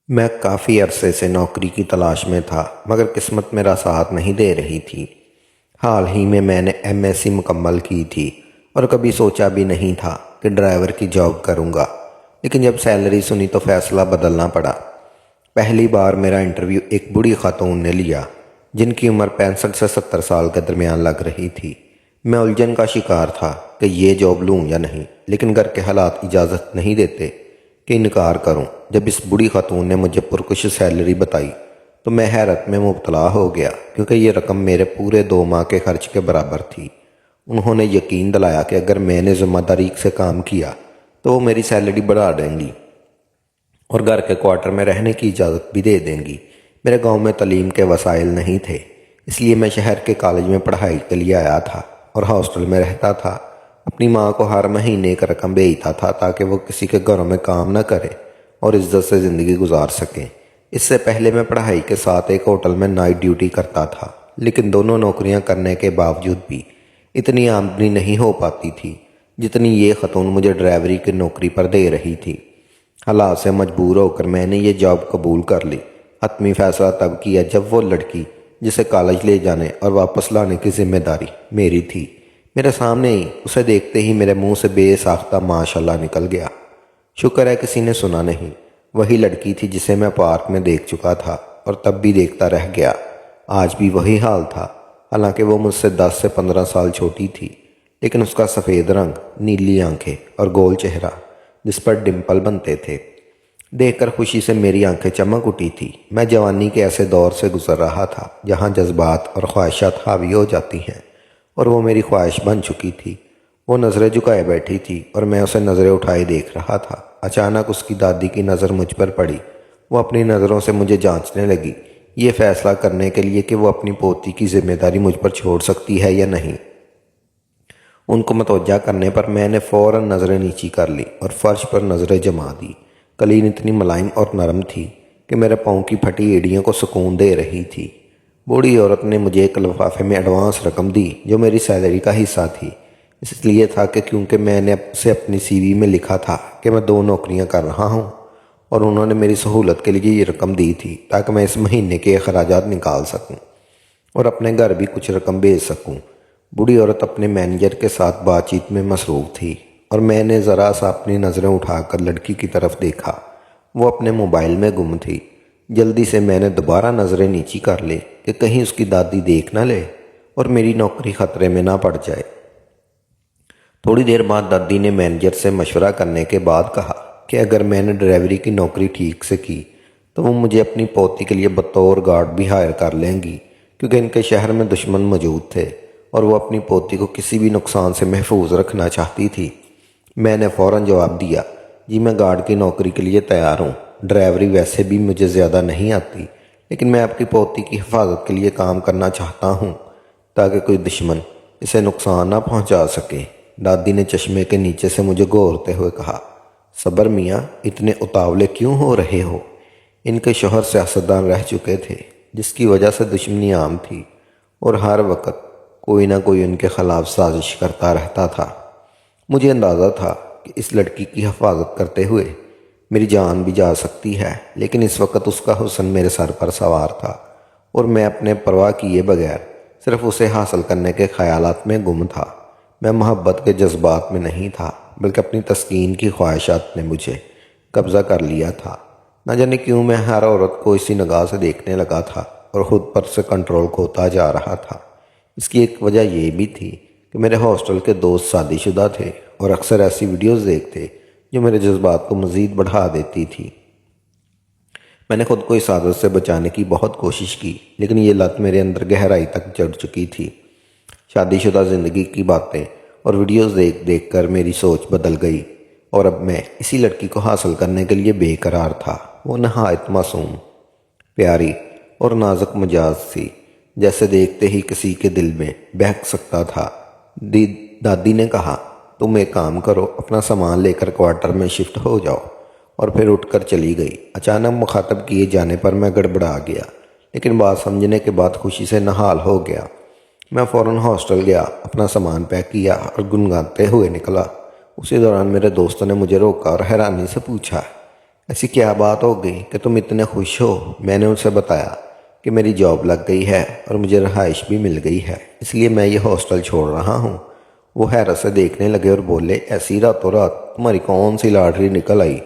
میں کافی عرصے سے نوکری کی تلاش میں تھا مگر قسمت میرا ساتھ نہیں دے رہی تھی۔ حال ہی میں نے ایم ایس سی مکمل کی تھی اور کبھی سوچا بھی نہیں تھا کہ ڈرائیور کی جاب کروں گا، لیکن جب سیلری سنی تو فیصلہ بدلنا پڑا۔ پہلی بار میرا انٹرویو ایک بوڑھی خاتون نے لیا جن کی عمر 65 سے 70 سال کے درمیان لگ رہی تھی۔ میں الجھن کا شکار تھا کہ یہ جاب لوں یا نہیں، لیکن گھر کے حالات اجازت نہیں دیتے کہ انکار کروں۔ جب اس بوڑھی خاتون نے مجھے پرکشش سیلری بتائی تو میں حیرت میں مبتلا ہو گیا، کیونکہ یہ رقم میرے پورے 2 ماہ کے خرچ کے برابر تھی۔ انہوں نے یقین دلایا کہ اگر میں نے ذمہ داری سے کام کیا تو وہ میری سیلری بڑھا دیں گی اور گھر کے کوارٹر میں رہنے کی اجازت بھی دے دیں گی۔ میرے گاؤں میں تعلیم کے وسائل نہیں تھے، اس لیے میں شہر کے کالج میں پڑھائی کے لیے آیا تھا اور ہاسٹل میں رہتا تھا۔ اپنی ماں کو ہر مہینے ایک رقم بھیجتا تھا تاکہ وہ کسی کے گھروں میں کام نہ کرے اور عزت سے زندگی گزار سکیں۔ اس سے پہلے میں پڑھائی کے ساتھ ایک ہوٹل میں نائٹ ڈیوٹی کرتا تھا، لیکن دونوں نوکریاں کرنے کے باوجود بھی اتنی آمدنی نہیں ہو پاتی تھی جتنی یہ خاتون مجھے ڈرائیوری کی نوکری پر دے رہی تھی۔ حالات سے مجبور ہو کر میں نے یہ جاب قبول کر لی۔ حتمی فیصلہ تب کیا جب وہ لڑکی جسے کالج لے جانے اور واپس لانے کی ذمہ داری میری تھی میرے سامنے ہی اسے دیکھتے ہی میرے منہ سے بے ساختہ ماشاءاللہ نکل گیا۔ شکر ہے کسی نے سنا نہیں۔ وہی لڑکی تھی جسے میں پارک میں دیکھ چکا تھا اور تب بھی دیکھتا رہ گیا۔ آج بھی وہی حال تھا، حالانکہ وہ مجھ سے 10 سے 15 سال چھوٹی تھی، لیکن اس کا سفید رنگ، نیلی آنکھیں اور گول چہرہ جس پر ڈمپل بنتے تھے دیکھ کر خوشی سے میری آنکھیں چمک اٹھی تھی۔ میں جوانی کے ایسے دور سے گزر رہا تھا جہاں جذبات اور خواہشات حاوی ہو جاتی ہیں، اور وہ میری خواہش بن چکی تھی۔ وہ نظریں جھکائے بیٹھی تھی اور میں اسے نظریں اٹھائے دیکھ رہا تھا۔ اچانک اس کی دادی کی نظر مجھ پر پڑی۔ وہ اپنی نظروں سے مجھے جانچنے لگی، یہ فیصلہ کرنے کے لیے کہ وہ اپنی پوتی کی ذمہ داری مجھ پر چھوڑ سکتی ہے یا نہیں۔ ان کو متوجہ کرنے پر میں نے فوراً نظریں نیچی کر لی اور فرش پر نظریں جما دی۔ قالین اتنی ملائم اور نرم تھی کہ میرے پاؤں کی پھٹی ایڑیوں کو سکون دے رہی تھی۔ بوڑھی عورت نے مجھے ایک لفافے میں ایڈوانس رقم دی جو میری سیلری کا حصہ تھی۔ اس لیے تھا کہ کیونکہ میں نے اسے اپنی سی وی میں لکھا تھا کہ میں 2 نوکریاں کر رہا ہوں، اور انہوں نے میری سہولت کے لیے یہ رقم دی تھی تاکہ میں اس مہینے کے اخراجات نکال سکوں اور اپنے گھر بھی کچھ رقم بھیج سکوں۔ بوڑھی عورت اپنے مینیجر کے ساتھ بات چیت میں مصروف تھی اور میں نے ذرا سا اپنی نظریں اٹھا کر لڑکی کی طرف دیکھا۔ وہ اپنے موبائل میں گم تھی۔ جلدی سے میں نے دوبارہ نظریں نیچی کر لی کہ کہیں اس کی دادی دیکھ نہ لے اور میری نوکری خطرے میں نہ پڑ جائے۔ تھوڑی دیر بعد دادی نے مینیجر سے مشورہ کرنے کے بعد کہا کہ اگر میں نے ڈرائیوری کی نوکری ٹھیک سے کی تو وہ مجھے اپنی پوتی کے لیے بطور گارڈ بھی ہائر کر لیں گی، کیونکہ ان کے شہر میں دشمن موجود تھے اور وہ اپنی پوتی کو کسی بھی نقصان سے محفوظ رکھنا چاہتی تھی۔ میں نے فوراً جواب دیا، جی میں گارڈ کی نوکری کے لیے تیار ہوں۔ ڈرائیوری ویسے بھی مجھے زیادہ نہیں آتی، لیکن میں آپ کی پوتی کی حفاظت کے لیے کام کرنا چاہتا ہوں تاکہ کوئی دشمن اسے نقصان نہ پہنچا سکے۔ دادی نے چشمے کے نیچے سے مجھے گھورتے ہوئے کہا، صبر میاں، اتنے اتاولے کیوں ہو رہے ہو؟ ان کے شوہر سیاستدان رہ چکے تھے جس کی وجہ سے دشمنی عام تھی اور ہر وقت کوئی نہ کوئی ان کے خلاف سازش کرتا رہتا تھا۔ مجھے اندازہ تھا کہ اس لڑکی کی حفاظت کرتے ہوئے میری جان بھی جا سکتی ہے، لیکن اس وقت اس کا حسن میرے سر پر سوار تھا اور میں اپنے پرواہ کیے بغیر صرف اسے حاصل کرنے کے خیالات میں گم تھا۔ میں محبت کے جذبات میں نہیں تھا، بلکہ اپنی تسکین کی خواہشات نے مجھے قبضہ کر لیا تھا۔ نہ جانے کیوں میں ہر عورت کو اسی نگاہ سے دیکھنے لگا تھا اور خود پر سے کنٹرول کھوتا جا رہا تھا۔ اس کی ایک وجہ یہ بھی تھی کہ میرے ہاسٹل کے دوست شادی شدہ تھے اور اکثر ایسی ویڈیوز دیکھتے جو میرے جذبات کو مزید بڑھا دیتی تھی۔ میں نے خود کو اس عادت سے بچانے کی بہت کوشش کی، لیکن یہ لت میرے اندر گہرائی تک جڑ چکی تھی۔ شادی شدہ زندگی کی باتیں اور ویڈیوز دیکھ دیکھ کر میری سوچ بدل گئی اور اب میں اسی لڑکی کو حاصل کرنے کے لیے بے قرار تھا۔ وہ نہایت معصوم، پیاری اور نازک مزاج تھی، جیسے دیکھتے ہی کسی کے دل میں بہک سکتا تھا۔ دادی نے کہا، تم ایک کام کرو، اپنا سامان لے کر کوارٹر میں شفٹ ہو جاؤ، اور پھر اٹھ کر چلی گئی۔ اچانک مخاطب کیے جانے پر میں گڑبڑا گیا، لیکن بات سمجھنے کے بعد خوشی سے نہال ہو گیا۔ میں فوراً ہاسٹل گیا، اپنا سامان پیک کیا اور گنگناتے ہوئے نکلا۔ اسی دوران میرے دوستوں نے مجھے روکا اور حیرانی سے پوچھا ایسی کیا بات ہو گئی کہ تم اتنے خوش ہو؟ میں نے اسے بتایا کہ میری جاب لگ گئی ہے اور مجھے رہائش بھی مل گئی ہے، اس لیے میں یہ ہاسٹل چھوڑ رہا ہوں۔ وہ حیرت سے دیکھنے لگے اور بولے، ایسی راتوں رات تمہاری کون سی لاٹری نکل آئی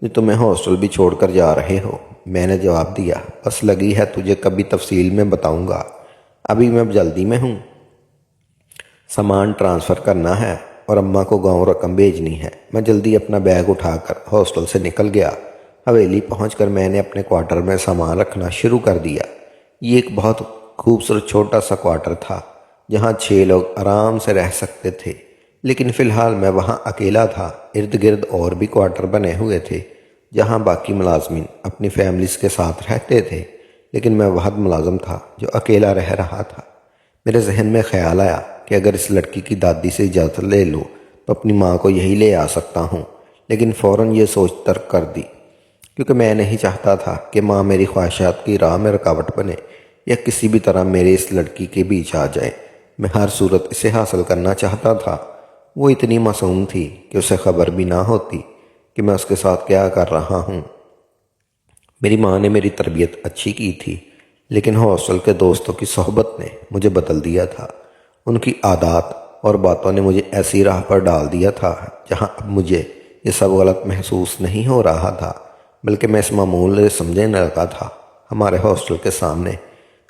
جو تمہیں ہاسٹل بھی چھوڑ کر جا رہے ہو؟ میں نے جواب دیا، بس لگی ہے، تجھے کبھی تفصیل میں بتاؤں گا، ابھی میں جلدی میں ہوں، سامان ٹرانسفر کرنا ہے اور اماں کو گاؤں رقم بھیجنی ہے۔ میں جلدی اپنا بیگ اٹھا کر ہاسٹل سے نکل گیا۔ حویلی پہنچ کر میں نے اپنے کوارٹر میں سامان رکھنا شروع کر دیا۔ یہ ایک بہت خوبصورت چھوٹا سا کوارٹر تھا جہاں 6 لوگ آرام سے رہ سکتے تھے، لیکن فی الحال میں وہاں اکیلا تھا۔ ارد گرد اور بھی کوارٹر بنے ہوئے تھے جہاں باقی ملازمین اپنی فیملیز کے ساتھ رہتے تھے، لیکن میں واحد ملازم تھا جو اکیلا رہ رہا تھا۔ میرے ذہن میں خیال آیا کہ اگر اس لڑکی کی دادی سے اجازت لے لوں تو اپنی ماں کو یہی لے آ سکتا ہوں، لیکن فوراً یہ سوچ ترک کر دی، کیونکہ میں نہیں چاہتا تھا کہ ماں میری خواہشات کی راہ میں رکاوٹ بنے یا کسی بھی طرح میرے اس لڑکی کے بیچ آ جائے۔ میں ہر صورت اسے حاصل کرنا چاہتا تھا۔ وہ اتنی معصوم تھی کہ اسے خبر بھی نہ ہوتی کہ میں اس کے ساتھ کیا کر رہا ہوں۔ میری ماں نے میری تربیت اچھی کی تھی، لیکن ہاسٹل کے دوستوں کی صحبت نے مجھے بدل دیا تھا۔ ان کی عادات اور باتوں نے مجھے ایسی راہ پر ڈال دیا تھا جہاں اب مجھے یہ سب غلط محسوس نہیں ہو رہا تھا، بلکہ میں اس معمول سے سمجھنے لگا تھا۔ ہمارے ہاسٹل کے سامنے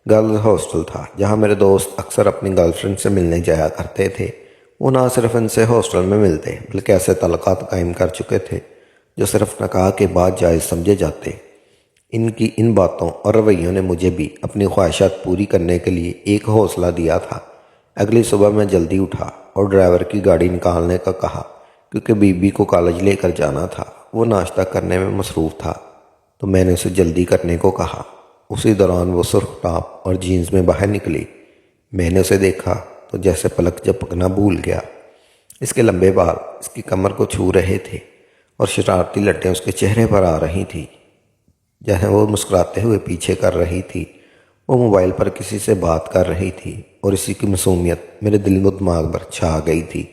گرلز ہاسٹل تھا جہاں میرے دوست اکثر اپنی گرل فرینڈ سے ملنے جایا کرتے تھے۔ وہ نہ صرف ان سے ہاسٹل میں ملتے بلکہ ایسے تعلقات قائم کر چکے تھے جو صرف نکاح کے بعد جائز سمجھے جاتے۔ ان کی ان باتوں اور رویوں نے مجھے بھی اپنی خواہشات پوری کرنے کے لیے ایک حوصلہ دیا تھا۔ اگلی صبح میں جلدی اٹھا اور ڈرائیور کی گاڑی نکالنے کا کہا، کیونکہ بی بی کو کالج لے کر جانا تھا۔ وہ ناشتہ کرنے میں مصروف تھا تو میں نے اسے جلدی کرنے کو کہا۔ اسی دوران وہ سرخ ٹاپ اور جینز میں باہر نکلی۔ میں نے اسے دیکھا تو جیسے پلک جھپکنا بھول گیا۔ اس کے لمبے بال اس کی کمر کو چھو رہے تھے اور شرارتی لٹیں اس کے چہرے پر آ رہی تھیں جہاں وہ مسکراتے ہوئے پیچھے کر رہی تھی۔ وہ موبائل پر کسی سے بات کر رہی تھی اور اسی کی معصومیت میرے دل و دماغ پر چھا گئی تھی۔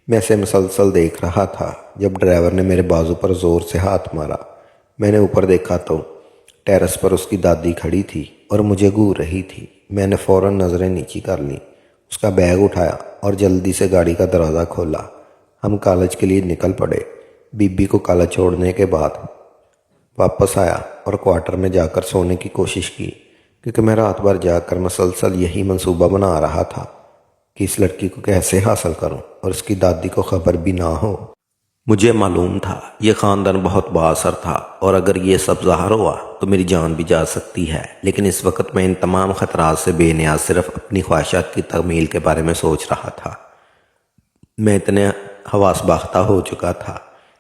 میں اسے مسلسل دیکھ رہا تھا جب ڈرائیور نے میرے بازو پر زور سے ہاتھ مارا۔ میں نے اوپر دیکھا تو ٹیرس پر اس کی دادی کھڑی تھی اور مجھے گھور رہی تھی۔ میں نے فوراً نظریں نیچی کر لیں، اس کا بیگ اٹھایا اور جلدی سے گاڑی کا دروازہ کھولا۔ ہم کالج کے لیے نکل پڑے۔ بی بی کو کالج چھوڑنے کے بعد واپس آیا اور کوارٹر میں جا کر سونے کی کوشش کی، کیونکہ میں رات بھر جا کر مسلسل یہی منصوبہ بنا رہا تھا کہ اس لڑکی کو کیسے حاصل کروں اور اس کی دادی کو خبر بھی نہ ہو۔ مجھے معلوم تھا یہ خاندان بہت با اثر تھا اور اگر یہ سب ظاہر ہوا تو میری جان بھی جا سکتی ہے، لیکن اس وقت میں ان تمام خطرات سے بے نیاز صرف اپنی خواہشات کی تکمیل کے بارے میں سوچ رہا تھا۔ میں اتنے حواس باختہ ہو چکا تھا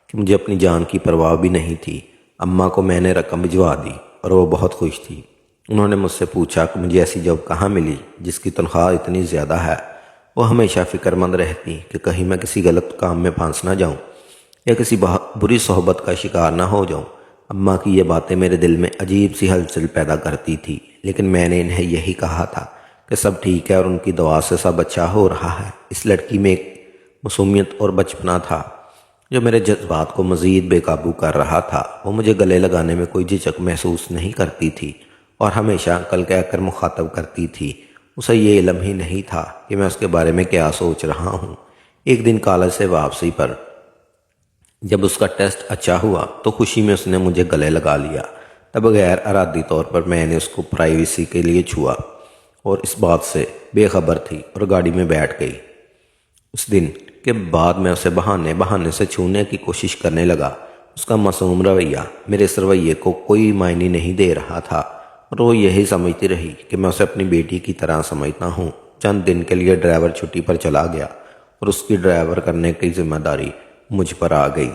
کہ مجھے اپنی جان کی پرواہ بھی نہیں تھی۔ اماں کو میں نے رقم بھجوا دی اور وہ بہت خوش تھی۔ انہوں نے مجھ سے پوچھا کہ مجھے ایسی جاب کہاں ملی جس کی تنخواہ اتنی زیادہ ہے۔ وہ ہمیشہ فکر مند رہتی کہ کہیں میں کسی غلط کام میں پھنس نہ جاؤں یا کسی بری صحبت کا شکار نہ ہو جاؤں۔ اماں کی یہ باتیں میرے دل میں عجیب سی ہلچل پیدا کرتی تھی، لیکن میں نے انہیں یہی کہا تھا کہ سب ٹھیک ہے اور ان کی دعا سے سب اچھا ہو رہا ہے۔ اس لڑکی میں ایک معصومیت اور بچپنا تھا جو میرے جذبات کو مزید بے قابو کر رہا تھا۔ وہ مجھے گلے لگانے میں کوئی جھجک محسوس نہیں کرتی تھی اور ہمیشہ انکل کہہ کر مخاطب کرتی تھی۔ اسے یہ علم ہی نہیں تھا کہ میں اس کے بارے میں کیا سوچ رہا ہوں۔ ایک دن کالج سے واپسی پر جب اس کا ٹیسٹ اچھا ہوا تو خوشی میں اس نے مجھے گلے لگا لیا۔ تب غیر ارادی طور پر میں نے اس کو پرائیویسی کے لیے چھوا اور اس بات سے بے خبر تھی اور گاڑی میں بیٹھ گئی۔ اس دن کے بعد میں اسے بہانے سے چھونے کی کوشش کرنے لگا۔ اس کا معصوم رویہ میرے اس رویے کو کوئی معنی نہیں دے رہا تھا اور وہ یہی سمجھتی رہی کہ میں اسے اپنی بیٹی کی طرح سمجھتا ہوں۔ چند دن کے لیے ڈرائیور چھٹی پر چلا گیا اور اس کی ڈرائیور کرنے کی ذمہ داری مجھ پر آ گئی۔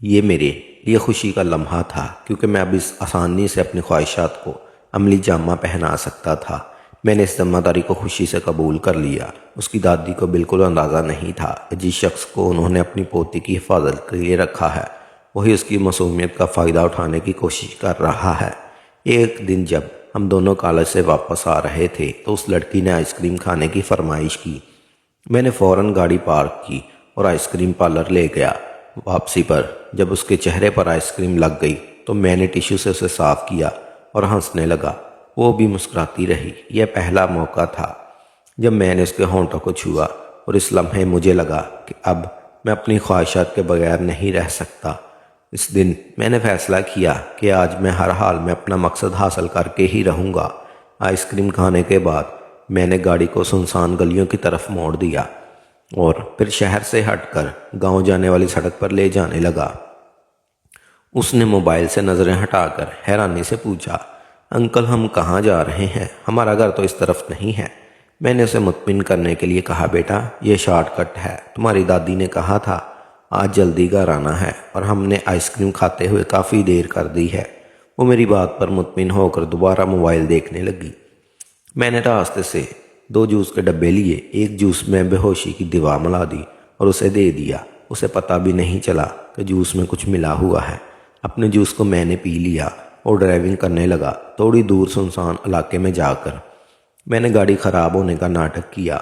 یہ میرے لیے خوشی کا لمحہ تھا کیونکہ میں اب اس آسانی سے اپنی خواہشات کو عملی جامہ پہنا سکتا تھا۔ میں نے اس ذمہ داری کو خوشی سے قبول کر لیا۔ اس کی دادی کو بالکل اندازہ نہیں تھا کہ جس شخص کو انہوں نے اپنی پوتی کی حفاظت کے لیے رکھا ہے وہی اس کی معصومیت کا فائدہ اٹھانے کی کوشش کر رہا ہے۔ ایک دن جب ہم دونوں کالج سے واپس آ رہے تھے تو اس لڑکی نے آئس کریم کھانے کی فرمائش کی۔ میں نے فوراً گاڑی پارک کی اور آئس کریم پارلر لے گیا۔ واپسی پر جب اس کے چہرے پر آئس کریم لگ گئی تو میں نے ٹیشو سے اسے صاف کیا اور ہنسنے لگا۔ وہ بھی مسکراتی رہی۔ یہ پہلا موقع تھا جب میں نے اس کے ہونٹوں کو چھوا، اور اس لمحے مجھے لگا کہ اب میں اپنی خواہشات کے بغیر نہیں رہ سکتا۔ اس دن میں نے فیصلہ کیا کہ آج میں ہر حال میں اپنا مقصد حاصل کر کے ہی رہوں گا۔ آئس کریم کھانے کے بعد میں نے گاڑی کو سنسان گلیوں کی طرف موڑ دیا اور پھر شہر سے ہٹ کر گاؤں جانے والی سڑک پر لے جانے لگا۔ اس نے موبائل سے نظریں ہٹا کر حیرانی سے پوچھا، انکل ہم کہاں جا رہے ہیں؟ ہمارا گھر تو اس طرف نہیں ہے۔ میں نے اسے مطمئن کرنے کے لیے کہا، بیٹا یہ شارٹ کٹ ہے، تمہاری دادی نے کہا تھا آج جلدی گھر آنا ہے، اور ہم نے آئس کریم کھاتے ہوئے کافی دیر کر دی ہے۔ وہ میری بات پر مطمئن ہو کر دوبارہ موبائل دیکھنے لگی۔ میں نے راستے سے 2 جوس کے ڈبے لیے، ایک جوس میں بے ہوشی کی دوا ملا دی اور اسے دے دیا۔ اسے پتہ بھی نہیں چلا کہ جوس میں کچھ ملا ہوا ہے۔ اپنے جوس کو میں نے پی لیا اور ڈرائیونگ کرنے لگا، تھوڑی دور سنسان علاقے میں جا کر۔ میں نے گاڑی خراب ہونے کا ناٹک کیا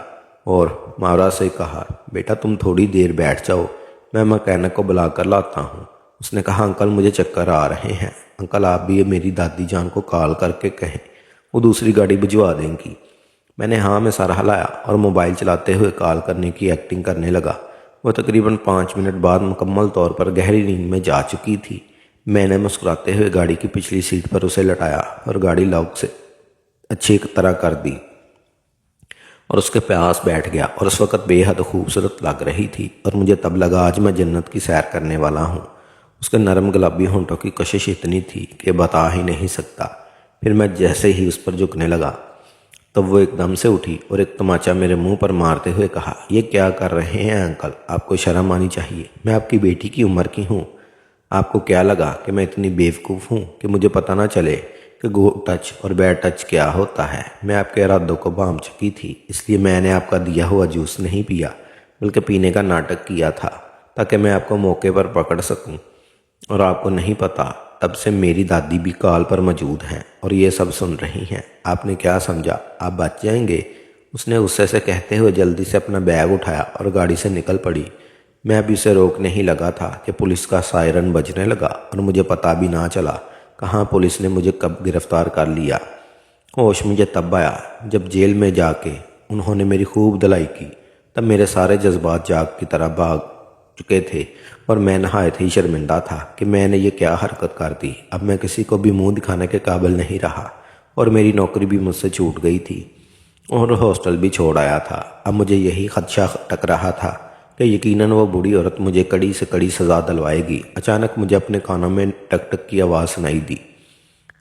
اور ماورا سے کہا، بیٹا تم تھوڑی دیر بیٹھ جاؤ، میں مکینک کو بلا کر لاتا ہوں۔ اس نے کہا، انکل مجھے چکر آ رہے ہیں۔ انکل آپ بھی میری دادی جان کو کال کر کے کہیں، وہ دوسری گاڑی بھجوا دیں گی۔ میں نے ہاں میں سر ہلایا اور موبائل چلاتے ہوئے کال کرنے کی ایکٹنگ کرنے لگا۔ وہ تقریباً 5 منٹ بعد مکمل طور پر گہری نیند میں جا چکی تھی۔ میں نے مسکراتے ہوئے گاڑی کی پچھلی سیٹ پر اسے لٹایا اور گاڑی لاک سے اچھی طرح کر دی اور اس کے پاس بیٹھ گیا، اور اس وقت بے حد خوبصورت لگ رہی تھی اور مجھے تب لگا آج میں جنت کی سیر کرنے والا ہوں۔ اس کے نرم گلابی ہونٹوں کی کشش اتنی تھی کہ بتا ہی نہیں سکتا۔ پھر میں جیسے ہی اس پر جھکنے لگا تب وہ ایک دم سے اٹھی اور ایک تماچا میرے منہ پر مارتے ہوئے کہا، یہ کیا کر رہے ہیں انکل؟ آپ کو شرم آنی چاہیے، میں آپ کی بیٹی کی عمر کی ہوں۔ آپ کو کیا لگا کہ میں اتنی بیوقوف ہوں کہ مجھے پتہ نہ چلے کہ گڈ ٹچ اور بیڈ ٹچ کیا ہوتا ہے؟ میں آپ کے ارادوں کو بھانپ چکی تھی، اس لیے میں نے آپ کا دیا ہوا جوس نہیں پیا، بلکہ پینے کا ناٹک کیا تھا تاکہ میں آپ کو موقع پر پکڑ سکوں۔ اور آپ کو نہیں پتہ تب سے میری دادی بھی کال پر موجود ہیں اور یہ سب سن رہی ہیں۔ آپ نے کیا سمجھا آپ بچ جائیں گے؟ اس نے غصے سے کہتے ہوئے جلدی سے اپنا بیگ اٹھایا اور گاڑی سے نکل پڑی۔ میں ابھی اسے روکنے ہی لگا تھا کہ پولیس کا سائرن بجنے لگا اور مجھے پتہ بھی نہ چلا کہاں پولیس نے مجھے کب گرفتار کر لیا۔ ہوش مجھے تب آیا جب جیل میں جا کے انہوں نے میری خوب دھلائی کی۔ تب میرے سارے جذبات جاگ کی طرح بھاگ چکے تھے اور میں نہایت ہی شرمندہ تھا کہ میں نے یہ کیا حرکت کر دی۔ اب میں کسی کو بھی منہ دکھانے کے قابل نہیں رہا اور میری نوکری بھی مجھ سے چھوٹ گئی تھی اور ہاسٹل بھی چھوڑ آیا تھا۔ اب مجھے یہی خدشہ ٹک رہا تھا کہ یقیناً وہ بوڑھی عورت مجھے کڑی سے کڑی سزا دلوائے گی۔ اچانک مجھے اپنے کانوں میں ٹک ٹک کی آواز سنائی دی۔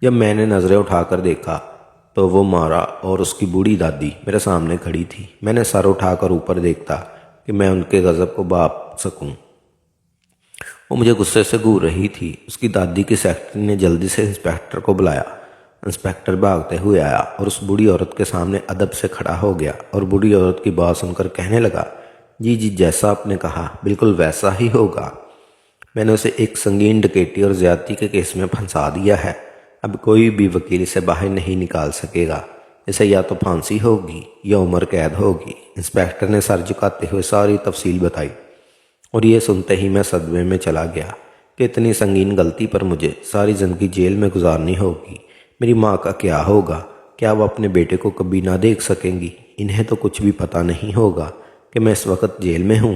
جب میں نے نظریں اٹھا کر دیکھا تو وہ مارا اور اس کی بوڑھی دادی میرے سامنے کھڑی تھی۔ میں نے سر اٹھا کر اوپر دیکھتا کہ میں ان کے غضب کو بھانپ سکوں۔ وہ مجھے غصے سے گھور رہی تھی۔ اس کی دادی کی سیکرٹری نے جلدی سے انسپیکٹر کو بلایا۔ انسپیکٹر بھاگتے ہوئے آیا اور اس بوڑھی عورت کے سامنے ادب سے کھڑا ہو گیا اور بوڑھی عورت کی بات سن کر کہنے لگا، جی جیسا آپ نے کہا بالکل ویسا ہی ہوگا۔ میں نے اسے ایک سنگین ڈکیتی اور زیادتی کے کیس میں پھنسا دیا ہے۔ اب کوئی بھی وکیل اسے باہر نہیں نکال سکے گا۔ اسے یا تو پھانسی ہوگی یا عمر قید ہوگی۔ انسپیکٹر نے سر جھکاتے ہوئے ساری تفصیل بتائی اور یہ سنتے ہی میں صدمے میں چلا گیا کہ اتنی سنگین غلطی پر مجھے ساری زندگی جیل میں گزارنی ہوگی۔ میری ماں کا کیا ہوگا؟ کیا وہ اپنے بیٹے کو کبھی نہ دیکھ سکیں گی؟ انہیں تو کچھ بھی پتہ نہیں ہوگا کہ میں اس وقت جیل میں ہوں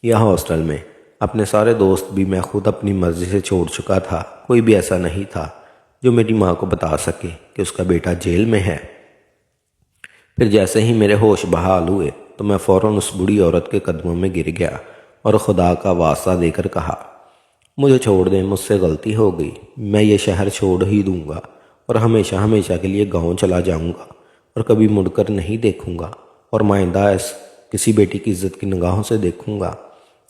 یا ہاسٹل میں۔ اپنے سارے دوست بھی میں خود اپنی مرضی سے چھوڑ چکا تھا۔ کوئی بھی ایسا نہیں تھا جو میری ماں کو بتا سکے کہ اس کا بیٹا جیل میں ہے۔ پھر جیسے ہی میرے ہوش بحال ہوئے تو میں فوراً اس بوڑھی عورت کے قدموں میں گر گیا اور خدا کا واسطہ دے کر کہا، مجھے چھوڑ دیں، مجھ سے غلطی ہو گئی۔ میں یہ شہر چھوڑ ہی دوں گا اور ہمیشہ ہمیشہ کے لیے گاؤں چلا جاؤں گا اور کبھی مڑ کر نہیں دیکھوں گا اور مائندہ کسی بیٹی کی عزت کی نگاہوں سے دیکھوں گا۔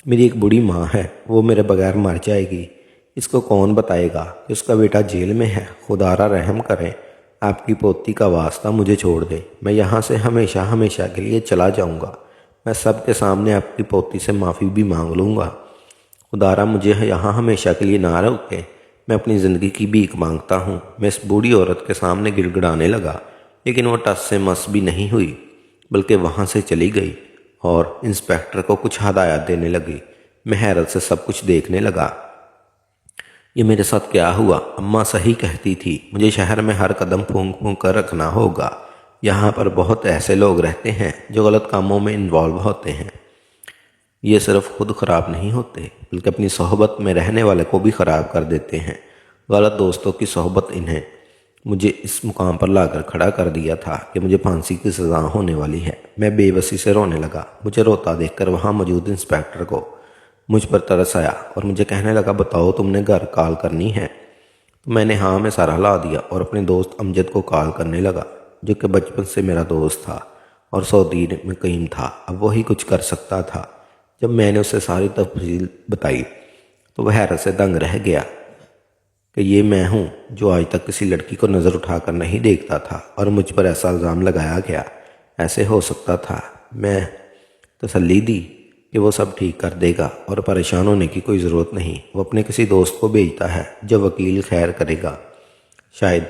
میری ایک بڑی ماں ہے، وہ میرے بغیر مر جائے گی۔ اس کو کون بتائے گا کہ اس کا بیٹا جیل میں ہے؟ خدا را رحم کریں، آپ کی پوتی کا واسطہ مجھے چھوڑ دیں۔ میں یہاں سے ہمیشہ ہمیشہ کے لیے چلا جاؤں گا۔ میں سب کے سامنے آپ کی پوتی سے معافی بھی مانگ لوں گا۔ خدا را مجھے یہاں ہمیشہ کے لیے نہ روکیں، میں اپنی زندگی کی بھیک مانگتا ہوں۔ میں اس بوڑھی عورت کے سامنے گڑ گڑانے لگا، لیکن وہ ٹس سے مس بھی نہیں ہوئی بلکہ وہاں سے چلی گئی اور انسپیکٹر کو کچھ ہدایات دینے لگی۔ میں حیرت سے سب کچھ دیکھنے لگا۔ یہ میرے ساتھ کیا ہوا؟ اماں صحیح کہتی تھی، مجھے شہر میں ہر قدم پھونک پھونک کر رکھنا ہوگا۔ یہاں پر بہت ایسے لوگ رہتے ہیں جو غلط کاموں میں انوالو ہوتے ہیں۔ یہ صرف خود خراب نہیں ہوتے بلکہ اپنی صحبت میں رہنے والے کو بھی خراب کر دیتے ہیں۔ غلط دوستوں کی صحبت انہیں مجھے اس مقام پر لا کر کھڑا کر دیا تھا کہ مجھے پھانسی کی سزا ہونے والی ہے۔ میں بے بسی سے رونے لگا۔ مجھے روتا دیکھ کر وہاں موجود انسپیکٹر کو مجھ پر ترس آیا اور مجھے کہنے لگا، بتاؤ تم نے گھر کال کرنی ہے؟ تو میں نے ہاں میں سر ہلا دیا اور اپنے دوست امجد کو کال کرنے لگا، جو کہ بچپن سے میرا دوست تھا اور سعودی میں مقیم تھا۔ اب وہی کچھ کر سکتا تھا۔ جب میں نے اسے ساری تفصیل بتائی تو وہ حیرت سے دنگ رہ گیا کہ یہ میں ہوں جو آج تک کسی لڑکی کو نظر اٹھا کر نہیں دیکھتا تھا اور مجھ پر ایسا الزام لگایا گیا۔ ایسے ہو سکتا تھا؟ میں تسلی دی کہ وہ سب ٹھیک کر دے گا اور پریشان ہونے کی کوئی ضرورت نہیں، وہ اپنے کسی دوست کو بھیجتا ہے جو وکیل خیر کرے گا، شاید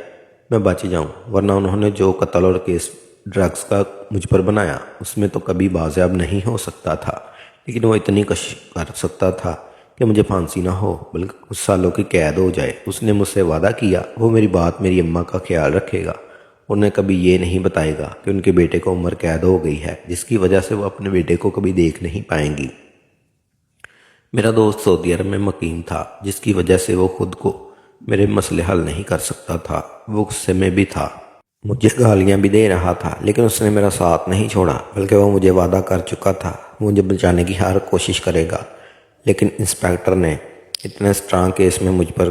میں بچ جاؤں، ورنہ انہوں نے جو قتل اور کیس ڈرگز کا مجھ پر بنایا اس میں تو کبھی بازیاب نہیں ہو سکتا تھا، لیکن وہ اتنی کشش کر سکتا تھا کہ مجھے پھانسی نہ ہو بلکہ کچھ سالوں کی قید ہو جائے۔ اس نے مجھ سے وعدہ کیا وہ میری بات میری اماں کا خیال رکھے گا، انہیں کبھی یہ نہیں بتائے گا کہ ان کے بیٹے کو عمر قید ہو گئی ہے، جس کی وجہ سے وہ اپنے بیٹے کو کبھی دیکھ نہیں پائیں گی۔ میرا دوست سعودی عرب میں مقیم تھا، جس کی وجہ سے وہ خود کو میرے مسئلے حل نہیں کر سکتا تھا۔ وہ غصے میں بھی تھا، مجھے گالیاں بھی دے رہا تھا، لیکن اس نے میرا ساتھ نہیں چھوڑا بلکہ وہ مجھے وعدہ کر چکا تھا مجھے بچانے کی ہر کوشش کرے گا۔ لیکن انسپیکٹر نے اتنے سٹرانگ کیس میں مجھ پر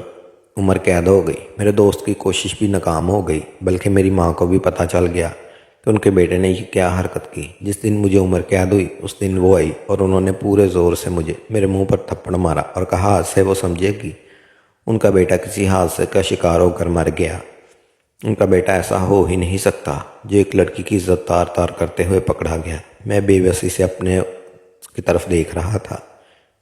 عمر قید ہو گئی۔ میرے دوست کی کوشش بھی ناکام ہو گئی، بلکہ میری ماں کو بھی پتہ چل گیا کہ ان کے بیٹے نے یہ کیا حرکت کی۔ جس دن مجھے عمر قید ہوئی اس دن وہ آئی اور انہوں نے پورے زور سے مجھے میرے منہ پر تھپڑ مارا اور کہا آج سے وہ سمجھے گی ان کا بیٹا کسی حادثے کا شکار ہو کر مر گیا۔ ان کا بیٹا ایسا ہو ہی نہیں سکتا جو ایک لڑکی کی عزت تار تار کرتے ہوئے پکڑا گیا۔ میں بے بسی سے اپنے کی طرف دیکھ رہا تھا۔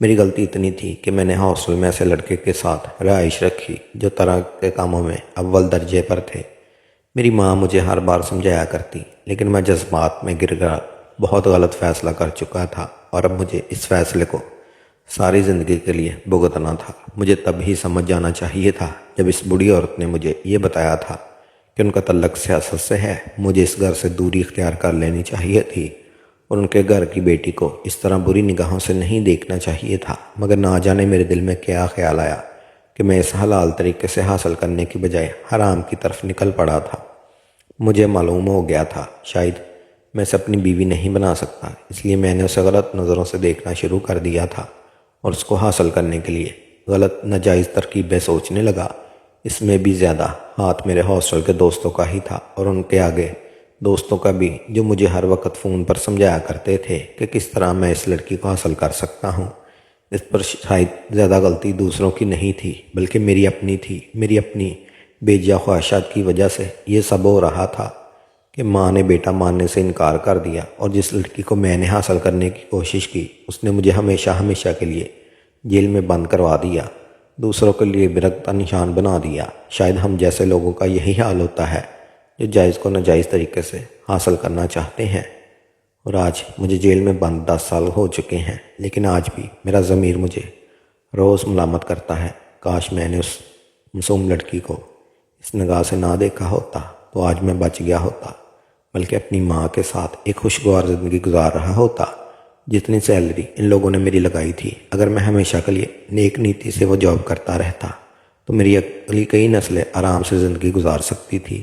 میری غلطی اتنی تھی کہ میں نے ہاسٹل میں ایسے لڑکے کے ساتھ رہائش رکھی جو طرح کے کاموں میں اول درجے پر تھے۔ میری ماں مجھے ہر بار سمجھایا کرتی، لیکن میں جذبات میں گر گیا، بہت غلط فیصلہ کر چکا تھا اور اب مجھے اس فیصلے کو ساری زندگی کے لیے بھگتنا تھا۔ مجھے تب ہی سمجھ جانا چاہیے تھا جب اس بوڑھی عورت نے مجھے یہ بتایا تھا کہ ان کا تعلق سیاست سے ہے۔ مجھے اس گھر سے دوری اختیار کر لینی چاہیے تھی اور ان کے گھر کی بیٹی کو اس طرح بری نگاہوں سے نہیں دیکھنا چاہیے تھا، مگر نہ جانے میرے دل میں کیا خیال آیا کہ میں اس حلال طریقے سے حاصل کرنے کی بجائے حرام کی طرف نکل پڑا تھا۔ مجھے معلوم ہو گیا تھا شاید میں اسے اپنی بیوی نہیں بنا سکتا، اس لیے میں نے اسے غلط نظروں سے دیکھنا شروع کر دیا تھا اور اس کو حاصل کرنے کے لیے غلط ناجائز ترکیبیں سوچنے لگا۔ اس میں بھی زیادہ ہاتھ میرے ہاسٹل کے دوستوں کا ہی تھا اور ان کے آگے دوستوں کا بھی، جو مجھے ہر وقت فون پر سمجھایا کرتے تھے کہ کس طرح میں اس لڑکی کو حاصل کر سکتا ہوں۔ اس پر شاید زیادہ غلطی دوسروں کی نہیں تھی بلکہ میری اپنی تھی۔ میری اپنی بے جا خواہشات کی وجہ سے یہ سب ہو رہا تھا کہ ماں نے بیٹا ماننے سے انکار کر دیا اور جس لڑکی کو میں نے حاصل کرنے کی کوشش کی اس نے مجھے ہمیشہ ہمیشہ کے لیے جیل میں بند کروا دیا، دوسروں کے لیے برق کا نشان بنا دیا۔ شاید ہم جیسے لوگوں کا یہی حال ہوتا ہے جو جائز کو ناجائز طریقے سے حاصل کرنا چاہتے ہیں۔ اور آج مجھے جیل میں بند 10 سال ہو چکے ہیں، لیکن آج بھی میرا ضمیر مجھے روز ملامت کرتا ہے۔ کاش میں نے اس معصوم لڑکی کو اس نگاہ سے نہ دیکھا ہوتا تو آج میں بچ گیا ہوتا، بلکہ اپنی ماں کے ساتھ ایک خوشگوار زندگی گزار رہا ہوتا۔ جتنی سیلری ان لوگوں نے میری لگائی تھی، اگر میں ہمیشہ کے لیے نیک نیتی سے وہ جاب کرتا رہتا تو میری اگلی کئی نسلیں آرام سے زندگی گزار سکتی تھی۔